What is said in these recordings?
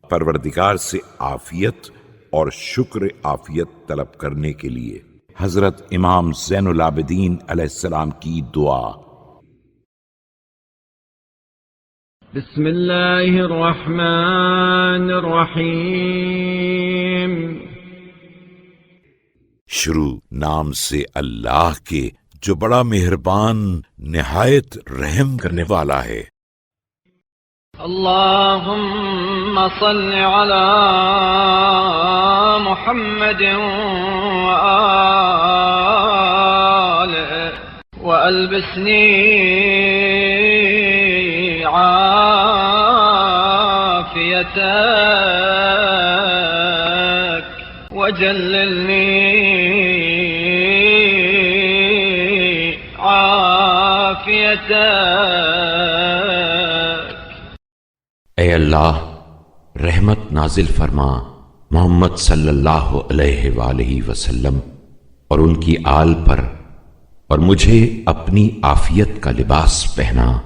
پروردگار سے عافیت اور شکر عافیت طلب کرنے کے لیے۔ حضرت امام زین العابدین علیہ السلام کی دعا۔ بسم اللہ الرحمن الرحیم۔ شروع نام سے اللہ کے جو بڑا مہربان نہایت رحم کرنے والا ہے۔ اللہم صل علی محمد وآلہ والبسنی عافیتک وجللنی عافیتک۔ اے اللہ رحمت نازل فرما محمد صلی اللہ علیہ وآلہ وسلم اور ان کی آل پر، اور مجھے اپنی عافیت کا لباس پہنا،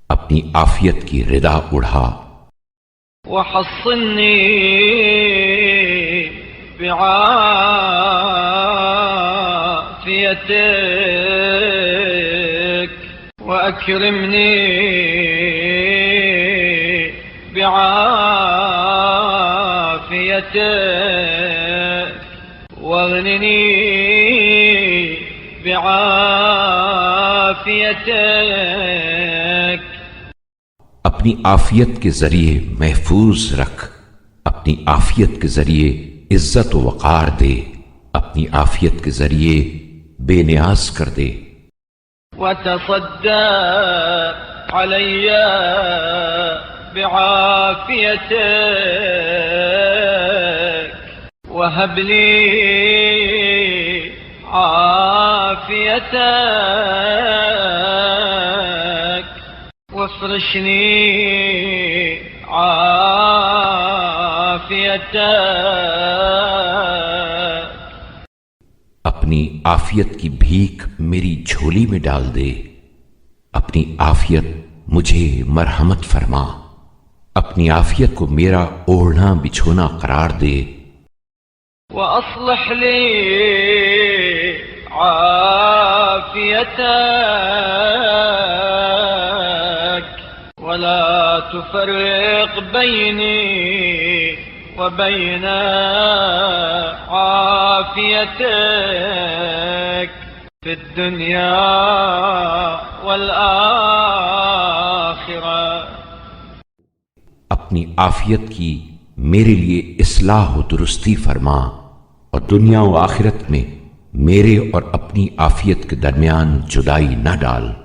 اپنی عافیت کی ردا اڑھا۔ وحصنی بعافیتک واکرمنی بعافیتک واغننی بعافیتک۔ اپنی عافیت کے ذریعے محفوظ رکھ، اپنی عافیت کے ذریعے عزت و وقار دے، اپنی عافیت کے ذریعے بے نیاز کر دے۔ وتصدق علی بعافیتک وهب لی عافیتک وافرشنی عافیتک۔ اپنی عافیت کی بھیک میری جھولی میں ڈال دے، اپنی عافیت مجھے مرحمت فرما، اپنی عافیت کو میرا اوڑھنا بچھونا قرار دے۔ وأصلح لي عافيتك ولا تفرق بيني وبين عافيتك في الدنيا والآخرة۔ اپنی عافیت کی میرے لیے اصلاح و درستی فرما، اور دنیا و آخرت میں میرے اور اپنی عافیت کے درمیان جدائی نہ ڈال۔